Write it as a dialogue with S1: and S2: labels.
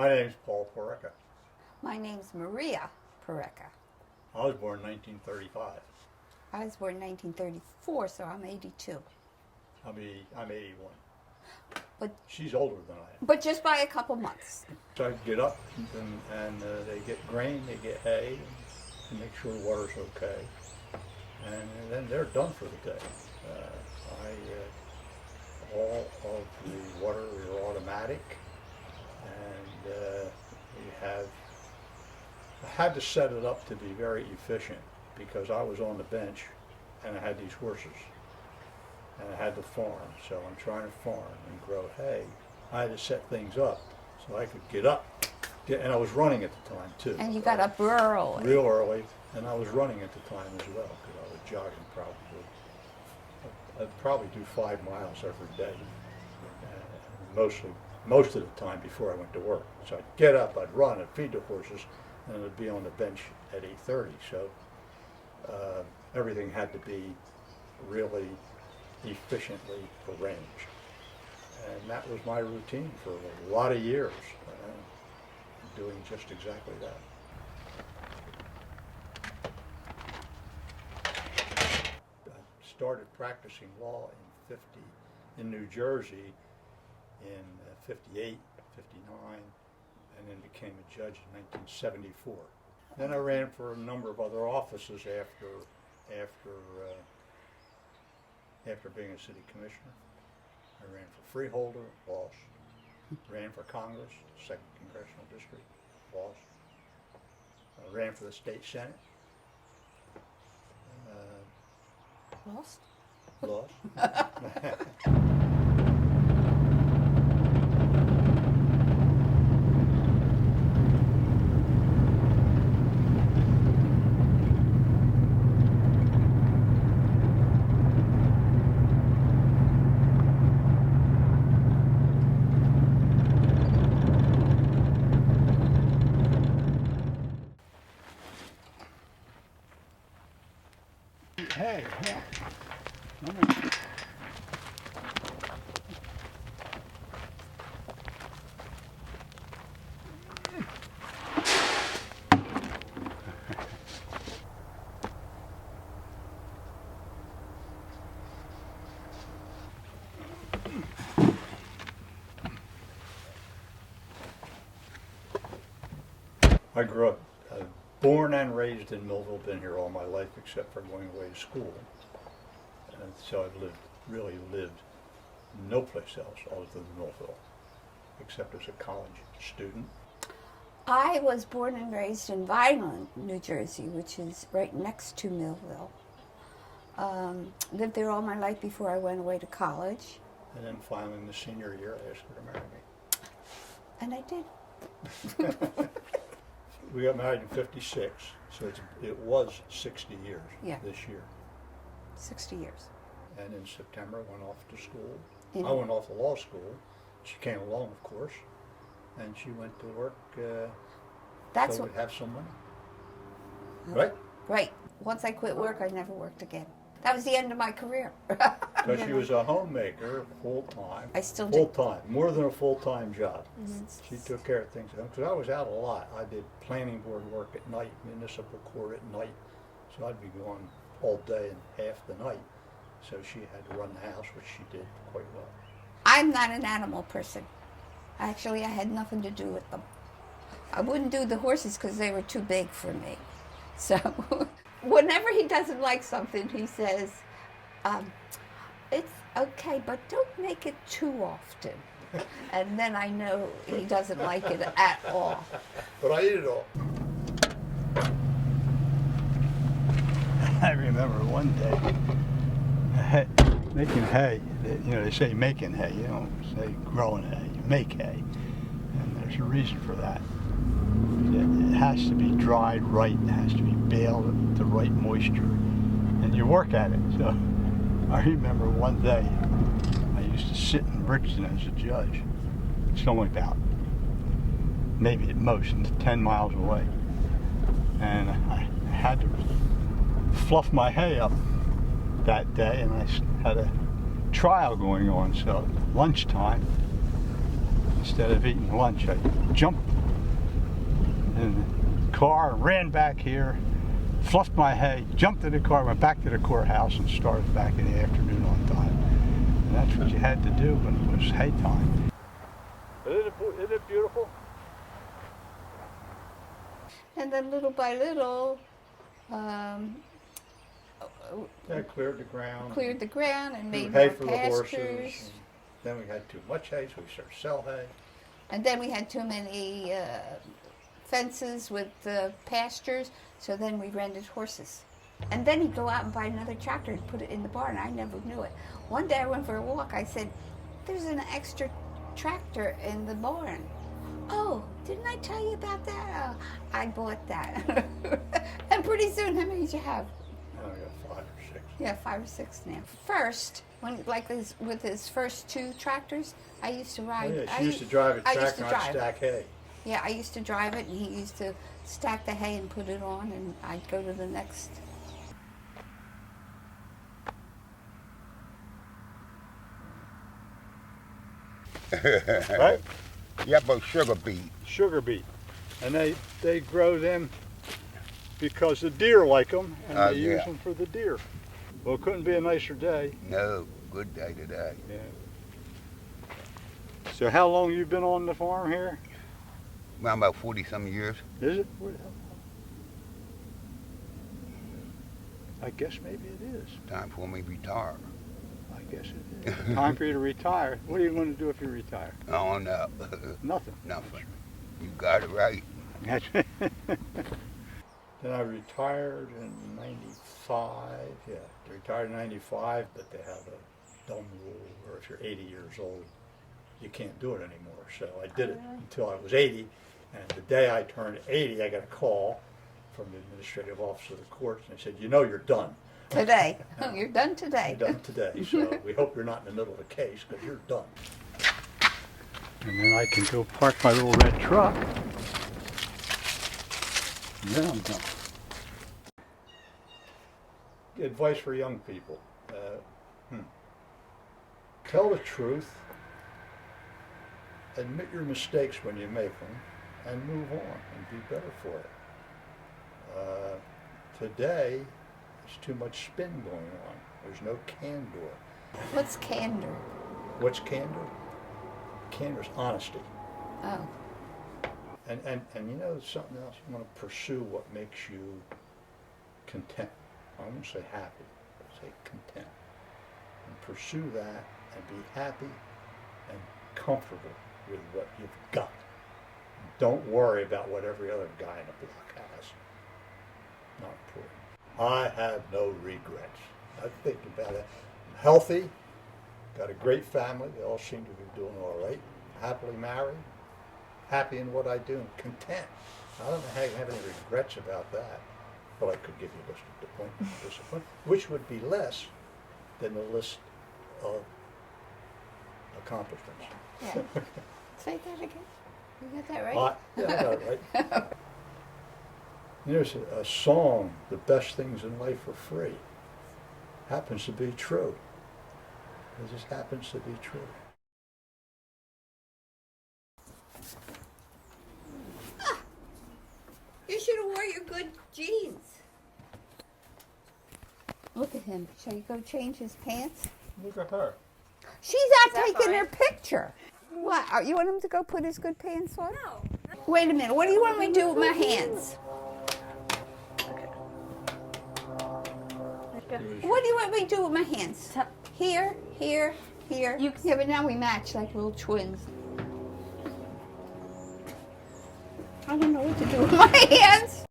S1: My name's Paul Porreca.
S2: My name's Maria Porreca.
S1: I was born in 1935.
S2: I was born in 1934, so I'm 82.
S1: I'm 81.
S2: But
S1: She's older than I am.
S2: but just by a couple months.
S1: So I get up and they get grain, they get hay, and make sure the water's okay. And then they're done for the day. All of the water is automatic, and I had to set it up to be very efficient because I was on the bench and I had these horses and I had to farm. So I'm trying to farm and grow hay. I had to set things up so I could get up, and I was running at the time too.
S2: And you got up early.
S1: Real early, and I was running at the time as well because I was jogging probably. I'd probably do 5 miles every day, most of the time before I went to work. So I'd get up, I'd run, I'd feed the horses, and I'd be on the bench at 8:30. So everything had to be really efficiently arranged. And that was my routine for a lot of years, doing just exactly that. I started practicing law in New Jersey in 58, 59, and then became a judge in 1974. Then I ran for a number of other offices after being a city commissioner. I ran for freeholder, lost. Ran for Congress, 2nd Congressional District, lost. I ran for the state senate.
S2: Lost?
S1: Lost. Hey, yeah. I grew up, born and raised in Millville, been here all my life except for going away to school. And so I've really lived no place else other than Millville, except as a college student.
S2: I was born and raised in Vineland, New Jersey, which is right next to Millville. Lived there all my life before I went away to college.
S1: And then finally in the senior year, I asked her to marry me.
S2: And I did.
S1: We got married in 56, so it was 60 years this year.
S2: 60 years.
S1: And in September, I went off to school.
S2: In
S1: I went off to law school. She came along, of course, and she went to work so we'd have some money. Right?
S2: Right. Once I quit work, I never worked again. That was the end of my career.
S1: Because she was a homemaker full-time.
S2: I still do.
S1: Full-time, more than a full-time job. She took care of things. Because I was out a lot. I did planning board work at night, municipal court at night. So I'd be gone all day and half the night. So she had to run the house, which she did quite well.
S2: I'm not an animal person. Actually, I had nothing to do with them. I wouldn't do the horses because they were too big for me. So whenever he doesn't like something, he says, it's okay, but don't make it too often. And then I know he doesn't like it at all.
S1: But I eat it all. I remember one day making hay. They say making hay. You don't say growing hay. You make hay. And there's a reason for that. It has to be dried right. It has to be baled at the right moisture. And you work at it. So I remember one day I used to sit in Brixton as a judge. It's only about, maybe at most, 10 miles away. And I had to fluff my hay up that day, and I had a trial going on. So lunchtime, instead of eating lunch, I jumped in the car, ran back here, fluffed my hay, jumped in the car, went back to the courthouse, and started back in the afternoon on time. And that's what you had to do when it was hay time. Isn't it beautiful?
S2: And then little by little,
S1: That cleared the ground.
S2: And made
S1: hay
S2: more
S1: for the
S2: pastures.
S1: horses. Then we had too much hay, so we started to sell hay.
S2: And then we had too many fences with pastures, so then we rented horses. And then he'd go out and buy another tractor and put it in the barn. I never knew it. One day I went for a walk. I said, "There's an extra tractor in the barn." "Oh, didn't I tell you about that?" "Oh, I bought that." And pretty soon, how many did you have?
S1: Now I got 5 or 6.
S2: Yeah, 5 or 6 now. First, with his first 2 tractors, I used to ride.
S1: Oh, yeah, she used to drive a
S2: I used
S1: tractor,
S2: to
S1: not
S2: drive.
S1: stack hay.
S2: Yeah, I used to drive it, and he used to stack the hay and put it on, and I'd go to the next.
S1: Right?
S3: Yeah, but sugar beet.
S1: Sugar beet. And they grow them because the deer like them, and they use
S3: Yeah.
S1: them for the deer. Well, it couldn't be a nicer day.
S3: No, good day today.
S1: Yeah. So how long you been on the farm here?
S3: Around about 40-some years.
S1: Is it? I guess maybe it is.
S3: Time for me to retire.
S1: I guess it is. Time for you to retire. What are you going to do if you retire?
S3: I don't know.
S1: Nothing.
S3: Nothing. You got it right.
S1: Then I retired in 95. Yeah, I retired in 95, but they have a dumb rule where if you're 80 years old, you can't do it anymore. So I did it until I was 80, and the day I turned 80, I got a call from the administrative office of the court, and they said, "You know, you're done.
S2: Today. Oh, you're done today.
S1: You're done today. So we hope you're not in the middle of the case, because you're done." And then I can go park my little red truck. And then I'm done. Advice for young people. Tell the truth. Admit your mistakes when you make them, and move on and be better for it. Today, there's too much spin going on. There's no candor.
S2: What's candor?
S1: What's candor? Candor's honesty.
S2: Oh.
S1: And you know something else? You want to pursue what makes you content. I won't say happy, but say content. And pursue that and be happy and comfortable with what you've got. Don't worry about what every other guy in the block has. Not important. I have no regrets. I think about it. I'm healthy, got a great family. They all seem to be doing all right. Happily married, happy in what I do, and content. I don't have any regrets about that. But I could give you a list of disappointment, which would be less than the list of accomplishments.
S2: Yeah. Say that again. You got that right?
S1: Yeah, I got it right. There's a song, "The Best Things in Life Are Free." Happens to be true. It just happens to be true.
S2: You should have wore your good jeans. Look at him. Shall you go change his pants?
S1: Look at her.
S2: She's out taking her picture. What? You want him to go put his good pants on?
S4: No.
S2: Wait a minute. What do you want me to do with my hands? What do you want me to do with my hands? Here, here, here. Yeah, but now we match like little twins. I don't know what to do with my hands.